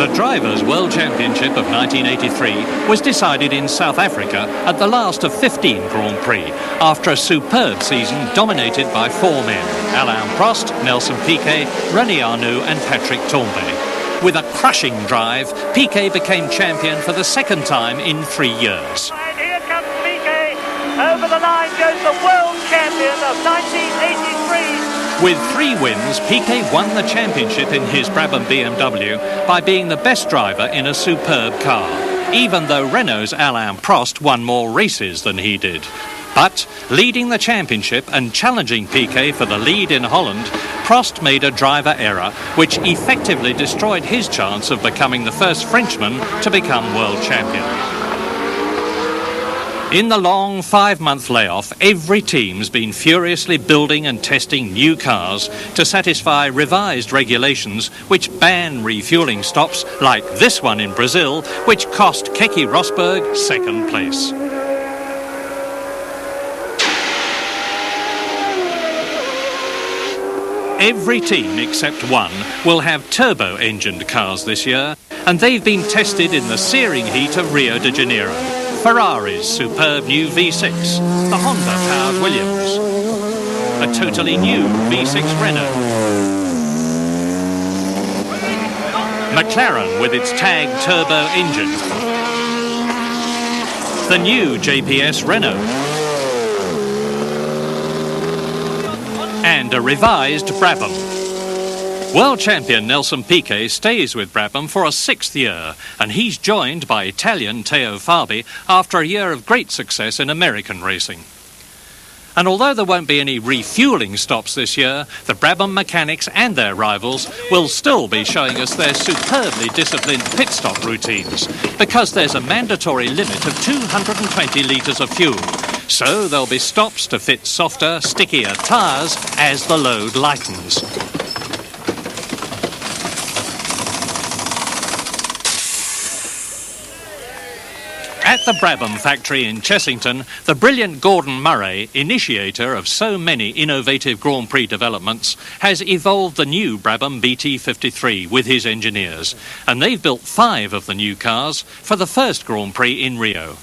The Drivers' World Championship of 1983 was decided in South Africa at the last of 15 Grand Prix after a superb season dominated by four men: Alain Prost, Nelson Piquet, René Arnoux and Patrick Tambay. With a crushing drive, Piquet became champion for the second time in 3 years. And here comes Piquet. Over the line goes the world champion of 1983. With 3 wins, Piquet won the championship in his Brabham BMW by being the best driver in a superb car, even though Renault's Alain Prost won more races than he did. But, leading the championship and challenging Piquet for the lead in Holland, Prost made a driver error which effectively destroyed his chance of becoming the first Frenchman to become world champion. In the long 5-month layoff, every team's been furiously building and testing new cars to satisfy revised regulations which ban refuelling stops like this one in Brazil, which cost Keke Rosberg second place. Every team except one will have turbo-engined cars this year, and they've been tested in the searing heat of Rio de Janeiro. Ferrari's superb new V6, the Honda-powered Williams, a totally new V6 Renault, McLaren with its TAG turbo engine, the new JPS Renault, and a revised Brabham. World champion Nelson Piquet stays with Brabham for a 6th year, and he's joined by Italian Teo Fabi after a year of great success in American racing. And although there won't be any refuelling stops this year, the Brabham mechanics and their rivals will still be showing us their superbly disciplined pit stop routines, because there's a mandatory limit of 220 litres of fuel. So there'll be stops to fit softer, stickier tyres as the load lightens. At the Brabham factory in Chessington, the brilliant Gordon Murray, initiator of so many innovative Grand Prix developments, has evolved the new Brabham BT53 with his engineers, and they've built 5 of the new cars for the first Grand Prix in Rio.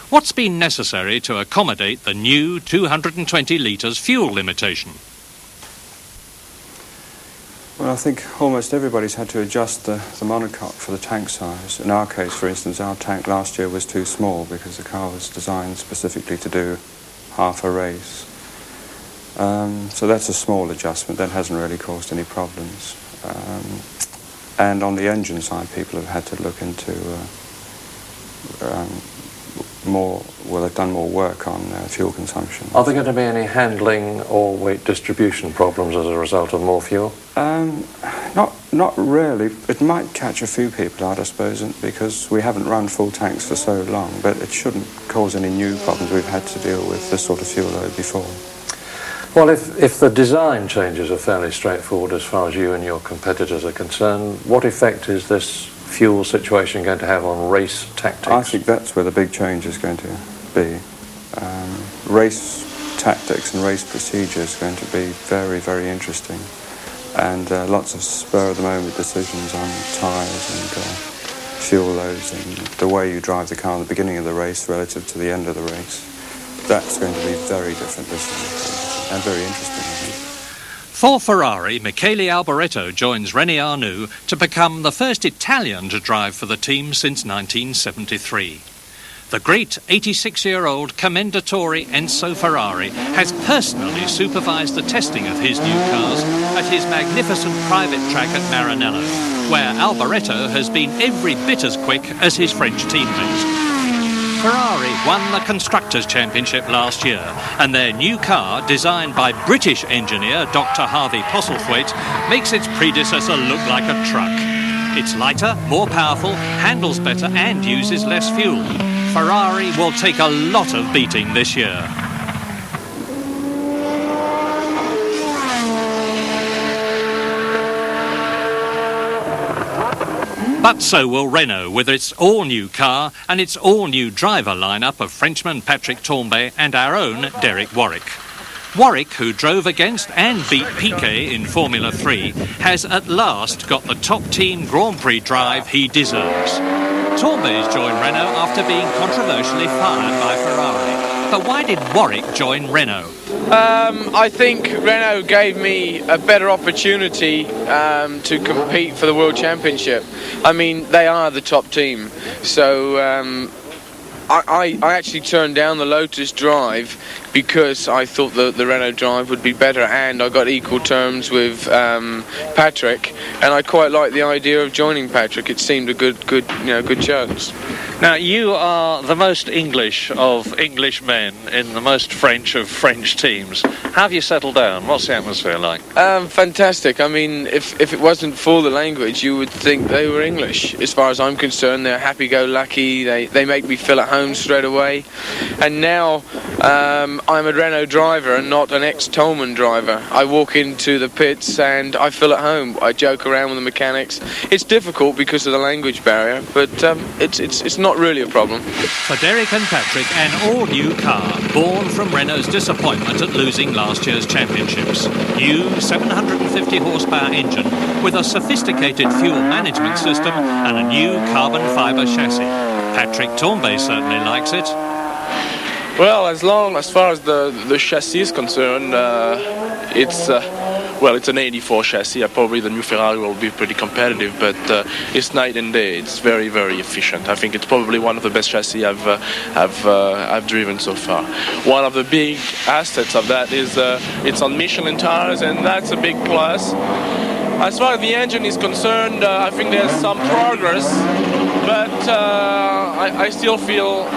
What's been necessary to accommodate the new 220 litres fuel limitation? Well, I think almost everybody's had to adjust the monocoque for the tank size. In our case, for instance, our tank last year was too small because the car was designed specifically to do half a race. So that's a small adjustment. That hasn't really caused any problems. And on the engine side, people have had to look into they've done more work on fuel consumption. Are there going to be any handling or weight distribution problems as a result of more fuel? Not really. It might catch a few people out, I suppose, because we haven't run full tanks for so long, but it shouldn't cause any new problems. We've had to deal with this sort of fuel load before. Well, if the design changes are fairly straightforward as far as you and your competitors are concerned, what effect is this fuel situation going to have on race tactics? I think that's where the big change is going to be. Race tactics and race procedure is going to be very, very interesting, and lots of spur-of-the-moment decisions on tyres and fuel loads and the way you drive the car at the beginning of the race relative to the end of the race. That's going to be very different this year, and very interesting, I think. For Ferrari, Michele Alboreto joins René Arnoux to become the first Italian to drive for the team since 1973. The great 86-year-old Commendatore Enzo Ferrari has personally supervised the testing of his new cars at his magnificent private track at Maranello, where Alboreto has been every bit as quick as his French teammates. Ferrari won the Constructors' Championship last year, and their new car, designed by British engineer Dr. Harvey Postlethwaite, makes its predecessor look like a truck. It's lighter, more powerful, handles better and uses less fuel. Ferrari will take a lot of beating this year. But so will Renault with its all-new car and its all-new driver lineup of Frenchman Patrick Tambay and our own Derek Warwick. Warwick, who drove against and beat Piquet in Formula 3, has at last got the top team Grand Prix drive he deserves. Tourmé's joined Renault after being controversially fired by Ferrari. But why did Warwick join Renault? I think Renault gave me a better opportunity to compete for the World Championship. I mean, they are the top team. So I actually turned down the Lotus drive because I thought the Renault drive would be better, and I got equal terms with Patrick, and I quite liked the idea of joining Patrick. It seemed a good chance. Now, you are the most English of English men in the most French of French teams. How have you settled down? What's the atmosphere like? Fantastic. I mean, if it wasn't for the language, you would think they were English. As far as I'm concerned, they're happy-go-lucky. They make me feel at home straight away. And now I'm a Renault driver and not an ex-Tolman driver. I walk into the pits and I feel at home. I joke around with the mechanics. It's difficult because of the language barrier, but it's not really a problem. For Derek and Patrick, an all-new car, born from Renault's disappointment at losing last year's championships. New 750 horsepower engine with a sophisticated fuel management system and a new carbon fibre chassis. Patrick Tourmé certainly likes it. Well, as far as the chassis is concerned, it's an 84 chassis. Probably the new Ferrari will be pretty competitive, but it's night and day. It's very, very efficient. I think it's probably one of the best chassis I've driven so far. One of the big assets of that is it's on Michelin tires, and that's a big plus. As far as the engine is concerned, I think there's some progress, but I still feel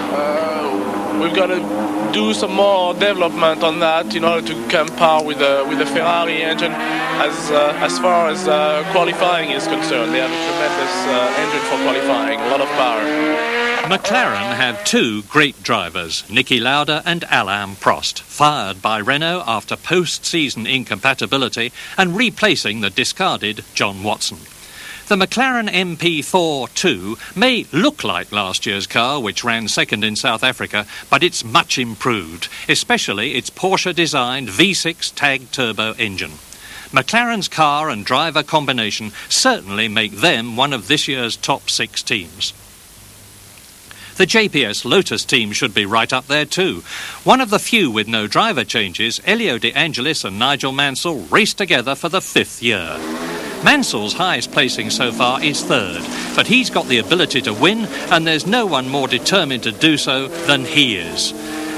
we've got to do some more development on that in order to come par with the Ferrari engine as far as qualifying is concerned. They have a tremendous engine for qualifying, a lot of power. McLaren have two great drivers, Niki Lauda and Alain Prost, fired by Renault after post-season incompatibility and replacing the discarded John Watson. The McLaren MP4-2 may look like last year's car, which ran second in South Africa, but it's much improved, especially its Porsche-designed V6 TAG turbo engine. McLaren's car and driver combination certainly make them one of this year's top 6 teams. The JPS Lotus team should be right up there too. One of the few with no driver changes, Elio De Angelis and Nigel Mansell raced together for the 5th year. Mansell's highest placing so far is 3rd, but he's got the ability to win, and there's no one more determined to do so than he is.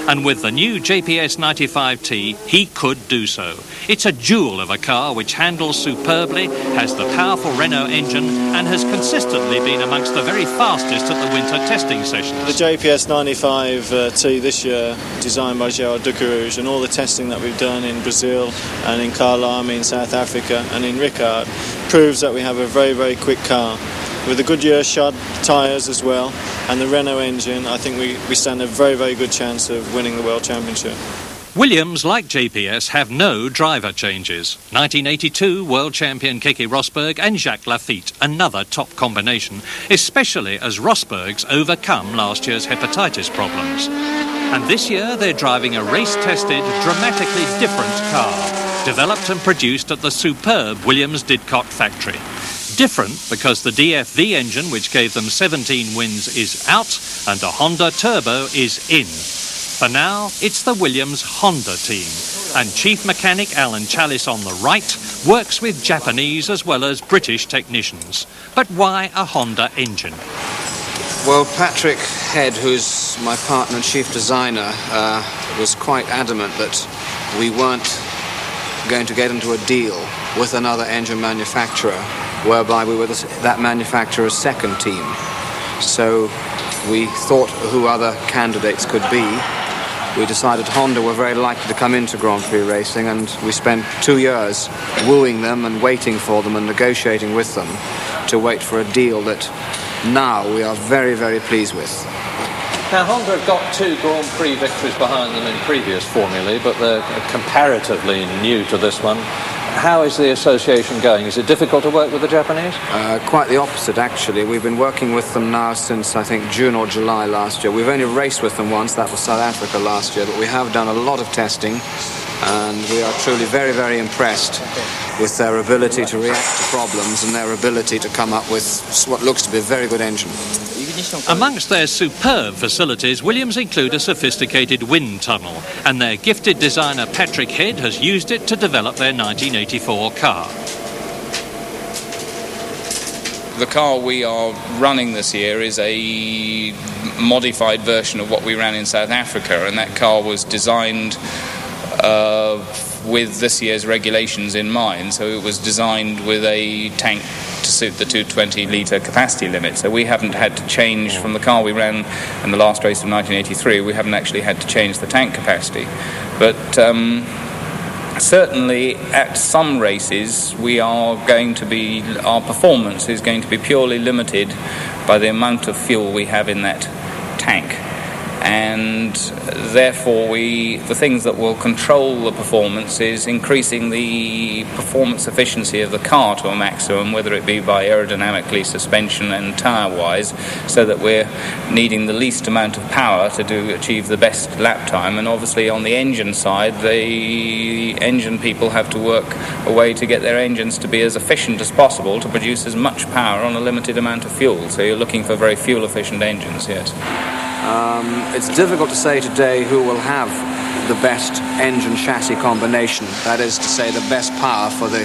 And with the new JPS 95T, he could do so. It's a jewel of a car which handles superbly, has the powerful Renault engine, and has consistently been amongst the very fastest at the winter testing sessions. The JPS 95T this year, designed by Gerard Ducarouge, and all the testing that we've done in Brazil and in Carlami in South Africa and in Ricard, proves that we have a very, very quick car. With the Goodyear shod tyres as well and the Renault engine, I think we stand a very, very good chance of winning the World Championship. Williams, like JPS, have no driver changes. 1982 world champion Keke Rosberg and Jacques Lafitte, another top combination, especially as Rosberg's overcome last year's hepatitis problems. And this year they're driving a race-tested, dramatically different car, developed and produced at the superb Williams Didcot factory. Different because the DFV engine, which gave them 17 wins, is out and a Honda Turbo is in. For now, it's the Williams Honda team, and chief mechanic Alan Chalice on the right works with Japanese as well as British technicians. But why a Honda engine? Well, Patrick Head, who's my partner and chief designer, was quite adamant that we weren't going to get into a deal with another engine manufacturer whereby we were that manufacturer's second team. So we thought who other candidates could be. We decided Honda were very likely to come into Grand Prix racing, and we spent 2 years wooing them and waiting for them and negotiating with them to wait for a deal that now we are very, very pleased with. Now, Honda have got 2 Grand Prix victories behind them in previous formulae, but they're comparatively new to this one. How is the association going? Is it difficult to work with the Japanese? Quite the opposite, actually. We've been working with them now since, I think, June or July last year. We've only raced with them once, that was South Africa last year, but we have done a lot of testing, and we are truly very, very impressed with their ability to react to problems and their ability to come up with what looks to be a very good engine. Amongst their superb facilities, Williams include a sophisticated wind tunnel, and their gifted designer Patrick Head has used it to develop their 1984 car. The car we are running this year is a modified version of what we ran in South Africa, and that car was designed with this year's regulations in mind. So it was designed with a tank to suit the 220-litre capacity limit. So we haven't had to change from the car we ran in the last race of 1983. We haven't actually had to change the tank capacity. But certainly at some races our performance is going to be purely limited by the amount of fuel we have in that tank. And therefore the things that will control the performance is increasing the performance efficiency of the car to a maximum, whether it be by aerodynamically, suspension and tyre-wise, so that we're needing the least amount of power to achieve the best lap time. And obviously on the engine side, the engine people have to work a way to get their engines to be as efficient as possible to produce as much power on a limited amount of fuel. So you're looking for very fuel-efficient engines, yes. It's difficult to say today who will have the best engine-chassis combination. That is to say, the best power for the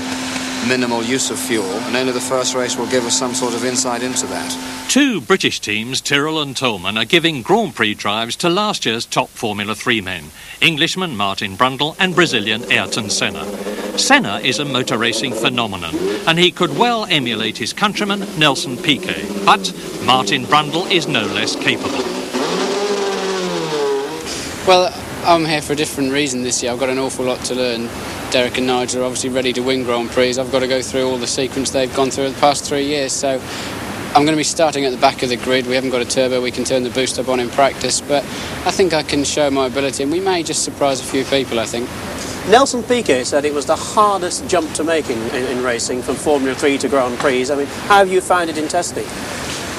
minimal use of fuel. And only the first race will give us some sort of insight into that. Two British teams, Tyrrell and Tolman, are giving Grand Prix drives to last year's top Formula 3 men, Englishman Martin Brundle and Brazilian Ayrton Senna. Senna is a motor racing phenomenon, and he could well emulate his countryman Nelson Piquet. But Martin Brundle is no less capable. Well, I'm here for a different reason this year. I've got an awful lot to learn. Derek and Nigel are obviously ready to win Grand Prix. I've got to go through all the sequence they've gone through the past 3 years. So I'm going to be starting at the back of the grid. We haven't got a turbo. We can turn the boost up on in practice. But I think I can show my ability, and we may just surprise a few people, I think. Nelson Piquet said it was the hardest jump to make in racing from Formula 3 to Grand Prix. I mean, how have you found it in testing?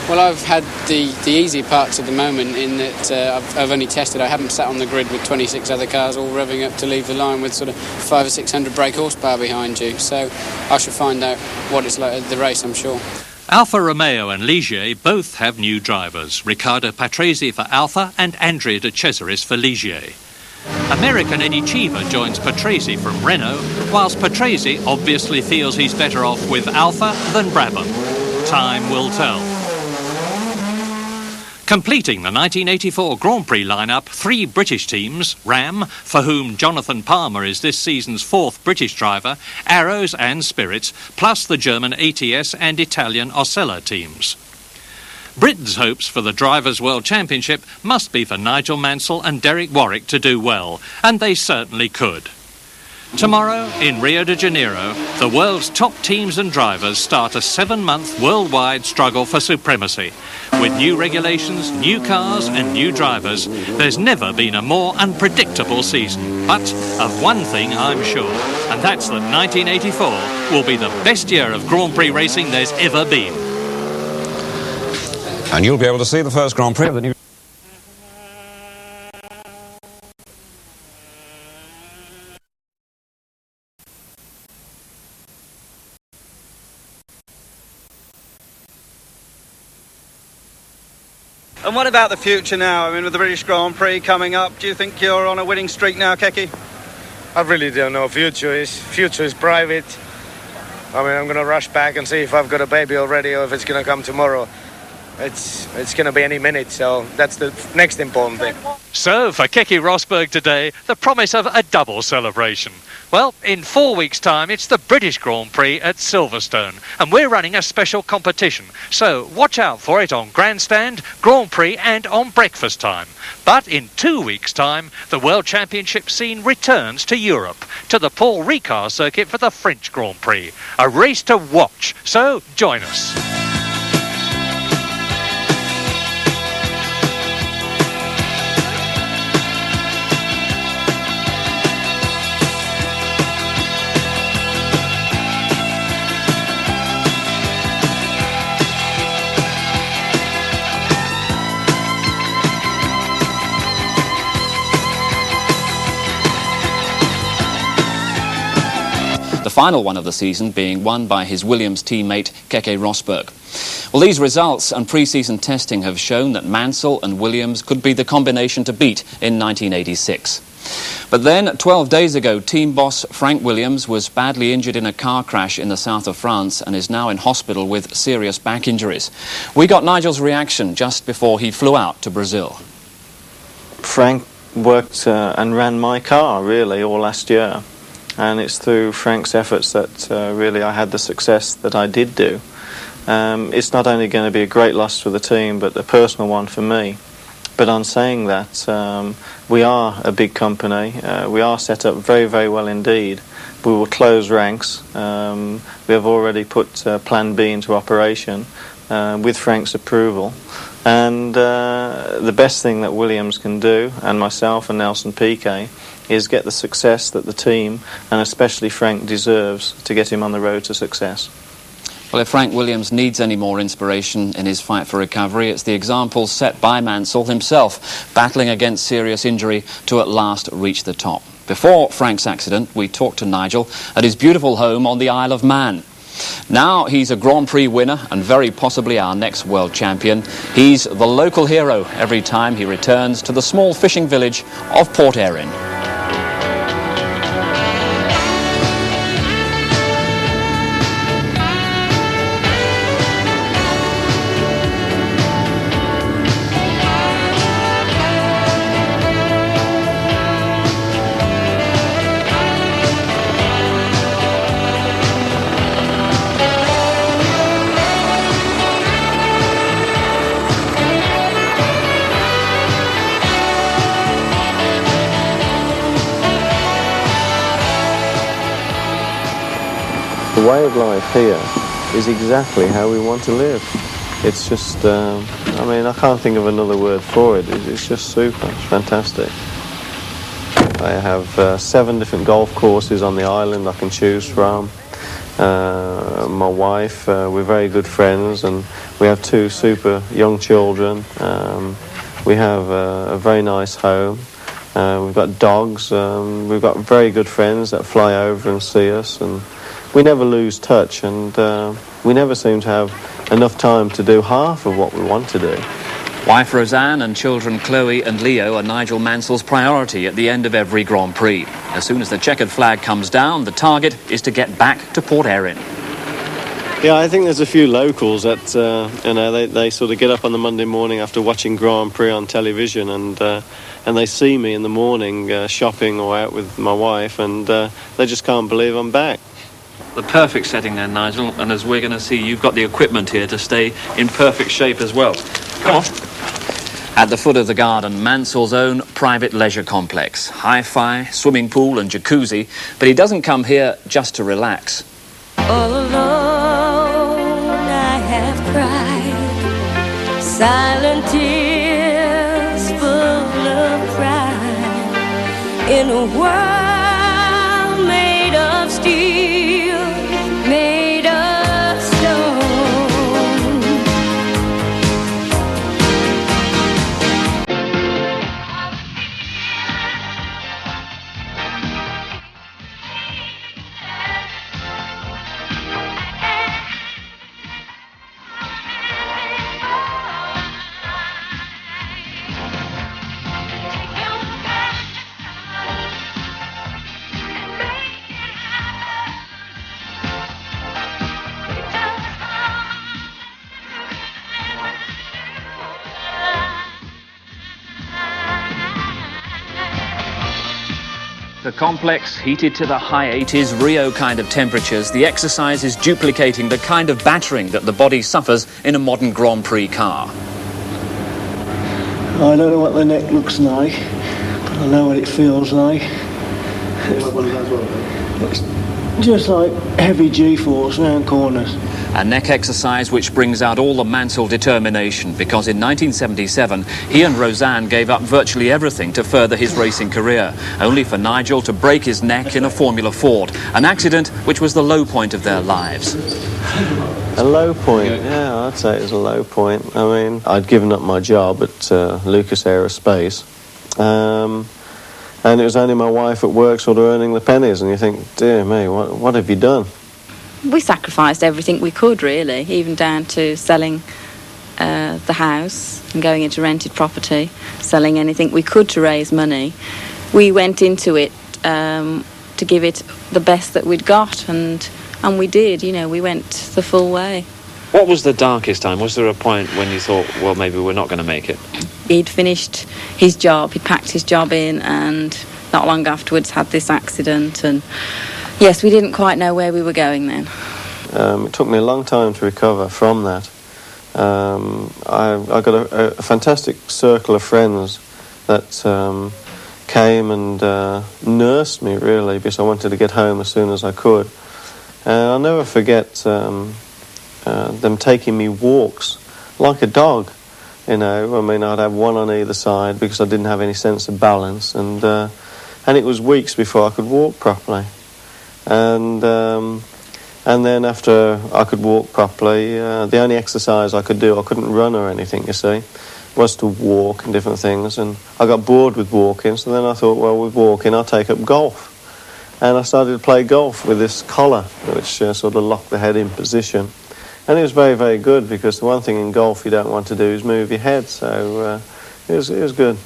Well, I've had the easy parts at the moment in that I've only tested. I haven't sat on the grid with 26 other cars all revving up to leave the line with sort of 500 or 600 brake horsepower behind you. So I shall find out what it's like at the race, I'm sure. Alfa Romeo and Ligier both have new drivers, Riccardo Patrese for Alfa and Andrea De Cesaris for Ligier. American Eddie Cheever joins Patrese from Renault, whilst Patrese obviously feels he's better off with Alfa than Brabham. Time will tell. Completing the 1984 Grand Prix lineup, 3 British teams, Ram, for whom Jonathan Palmer is this season's 4th British driver, Arrows and Spirits, plus the German ATS and Italian Osella teams. Britain's hopes for the Drivers' World Championship must be for Nigel Mansell and Derek Warwick to do well, and they certainly could. Tomorrow, in Rio de Janeiro, the world's top teams and drivers start a 7-month worldwide struggle for supremacy. With new regulations, new cars and new drivers, there's never been a more unpredictable season. But of one thing I'm sure, and that's that 1984 will be the best year of Grand Prix racing there's ever been. And you'll be able to see the first Grand Prix of the new... And what about the future now? I mean, with the British Grand Prix coming up, do you think you're on a winning streak now, Keke? I really don't know. Future is private. I mean, I'm going to rush back and see if I've got a baby already or if it's going to come tomorrow. It's going to be any minute, so that's the next important thing. So, for Keke Rosberg today, the promise of a double celebration. Well, in 4 weeks' time, it's the British Grand Prix at Silverstone, and we're running a special competition. So, watch out for it on Grandstand, Grand Prix and on breakfast time. But in 2 weeks' time, the World Championship scene returns to Europe, to the Paul Ricard circuit for the French Grand Prix. A race to watch, so join us. final one of the season being won by his Williams teammate Keke Rosberg. Well, these results and pre-season testing have shown that Mansell and Williams could be the combination to beat in 1986. But then, 12 days ago, team boss Frank Williams was badly injured in a car crash in the south of France and is now in hospital with serious back injuries. We got Nigel's reaction just before he flew out to Brazil. Frank worked and ran my car, really, all last year. And it's through Frank's efforts that really I had the success that I did do. It's not only going to be a great loss for the team, but a personal one for me. But on saying that, we are a big company. We are set up very, very well indeed. We will close ranks. We have already put Plan B into operation with Frank's approval. And the best thing that Williams can do, and myself and Nelson Piquet, is get the success that the team, and especially Frank, deserves to get him on the road to success. Well, if Frank Williams needs any more inspiration in his fight for recovery, it's the example set by Mansell himself, battling against serious injury to at last reach the top. Before Frank's accident, we talked to Nigel at his beautiful home on the Isle of Man. Now he's a Grand Prix winner and very possibly our next world champion. He's the local hero every time he returns to the small fishing village of Port Erin. The way of life here is exactly how we want to live. It's just, I mean, I can't think of another word for it. It's just super. It's fantastic. I have 7 different golf courses on the island I can choose from. My wife, we're very good friends, and we have 2 super young children. We have a very nice home. We've got dogs. We've got very good friends that fly over and see us, and we never lose touch, and we never seem to have enough time to do half of what we want to do. Wife Roseanne and children Chloe and Leo are Nigel Mansell's priority at the end of every Grand Prix. As soon as the checkered flag comes down, the target is to get back to Port Erin. Yeah, I think there's a few locals that, they sort of get up on the Monday morning after watching Grand Prix on television, and they see me in the morning shopping or out with my wife, and they just can't believe I'm back. The perfect setting there, Nigel, and as we're going to see, you've got the equipment here to stay in perfect shape as well. Come on. At the foot of the garden, Mansell's own private leisure complex. Hi-fi, swimming pool and jacuzzi, but he doesn't come here just to relax. All alone I have cried, silent tears full of pride, in a world made of steel, made of stone. The complex heated to the high 80s, Rio kind of temperatures. The exercise is duplicating the kind of battering that the body suffers in a modern Grand Prix car. I don't know what the neck looks like, but I know what it feels like. It's just like heavy G-force round corners. A neck exercise which brings out all the Mansell determination, because in 1977 he and Roseanne gave up virtually everything to further his racing career, only for Nigel to break his neck in a Formula Ford, an accident which was the low point of their lives. A low point? Yeah, I'd say it was a low point. I mean, I'd given up my job at Lucas Aerospace, and it was only my wife at work sort of earning the pennies, and you think, dear me, what have you done? We sacrificed everything we could, really, even down to selling the house and going into rented property, selling anything we could to raise money. We went into it to give it the best that we'd got, and we did, you know, we went the full way. What was the darkest time? Was there a point when you thought, well, maybe we're not going to make it? He'd finished his job, he'd packed his job in, and not long afterwards had this accident, and yes, we didn't quite know where we were going then. It took me a long time to recover from that. I got a fantastic circle of friends that came and nursed me, really, because I wanted to get home as soon as I could. And I'll never forget them taking me walks like a dog, you know. I mean, I'd have one on either side because I didn't have any sense of balance, and it was weeks before I could walk properly. And then after I could walk properly, the only exercise I could do, I couldn't run or anything, you see, was to walk and different things. And I got bored with walking, so then I thought, well, with walking, I'll take up golf. And I started to play golf with this collar, which sort of locked the head in position. And it was very, very good, because the one thing in golf you don't want to do is move your head, so it was good.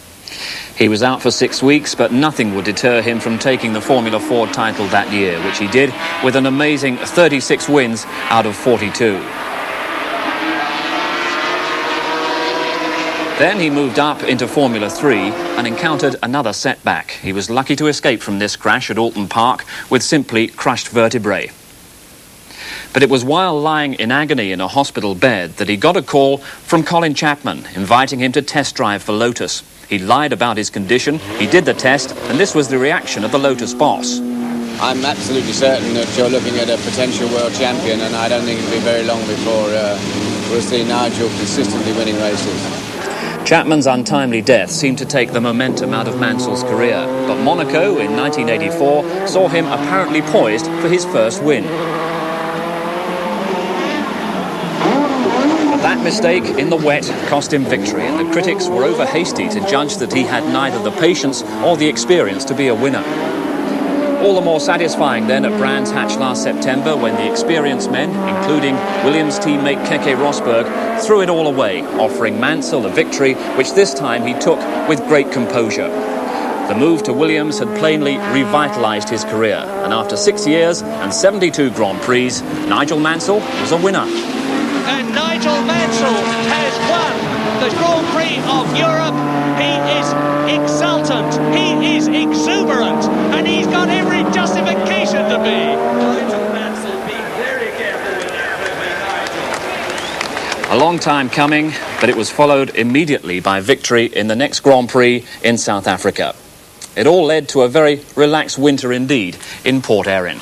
He was out for 6 weeks, but nothing would deter him from taking the Formula 4 title that year, which he did with an amazing 36 wins out of 42. Then he moved up into Formula 3 and encountered another setback. He was lucky to escape from this crash at Alton Park with simply crushed vertebrae. But it was while lying in agony in a hospital bed that he got a call from Colin Chapman, inviting him to test drive for Lotus. He lied about his condition, he did the test, and this was the reaction of the Lotus boss. I'm absolutely certain that you're looking at a potential world champion, and I don't think it'll be very long before we'll see Nigel consistently winning races. Chapman's untimely death seemed to take the momentum out of Mansell's career, but Monaco in 1984 saw him apparently poised for his first win. That mistake in the wet cost him victory, and the critics were over hasty to judge that he had neither the patience or the experience to be a winner. All the more satisfying then at Brands Hatch last September, when the experienced men, including Williams teammate Keke Rosberg, threw it all away, offering Mansell a victory which this time he took with great composure. The move to Williams had plainly revitalised his career, and after 6 years and 72 Grand Prix, Nigel Mansell was a winner. And Nigel Mansell has won the Grand Prix of Europe. He is exultant, he is exuberant, and he's got every justification to be. Nigel Mansell, be very careful with Nigel. A long time coming, but it was followed immediately by victory in the next Grand Prix in South Africa. It all led to a very relaxed winter indeed in Port Erin.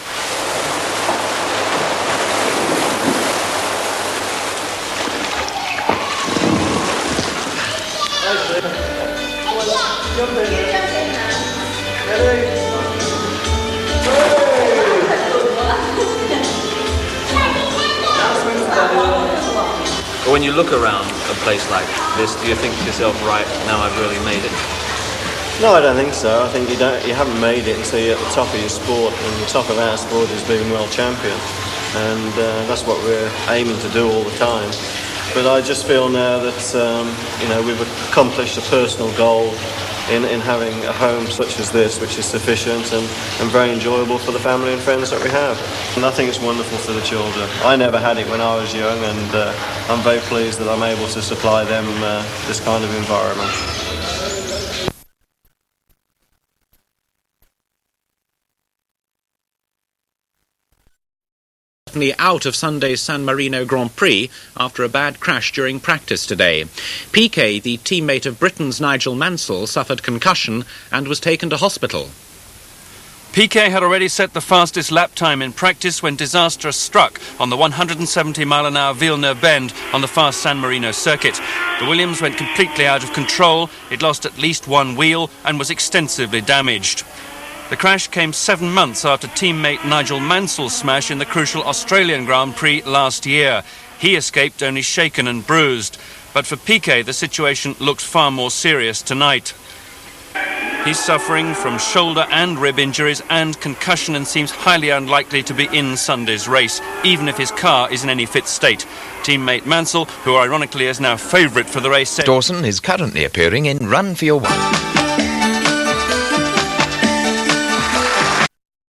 When you look around a place like this, do you think to yourself, right, now I've really made it? No, I don't think so. I think you haven't made it until you're at the top of your sport, and the top of our sport is being world champion, and that's what we're aiming to do all the time. But I just feel now that we've accomplished a personal goal in having a home such as this, which is sufficient and very enjoyable for the family and friends that we have. And I think it's wonderful for the children. I never had it when I was young, and I'm very pleased that I'm able to supply them this kind of environment. Out of Sunday's San Marino Grand Prix after a bad crash during practice today. Piquet, the teammate of Britain's Nigel Mansell, suffered concussion and was taken to hospital. Piquet had already set the fastest lap time in practice when disaster struck on the 170-mile-an-hour Villeneuve bend on the fast San Marino circuit. The Williams went completely out of control. It lost at least one wheel and was extensively damaged. The crash came 7 months after teammate Nigel Mansell's smash in the crucial Australian Grand Prix last year. He escaped only shaken and bruised. But for Piquet, the situation looked far more serious tonight. He's suffering from shoulder and rib injuries and concussion and seems highly unlikely to be in Sunday's race, even if his car is in any fit state. Teammate Mansell, who ironically is now favourite for the race, said Dawson is currently appearing in Run for Your Wife.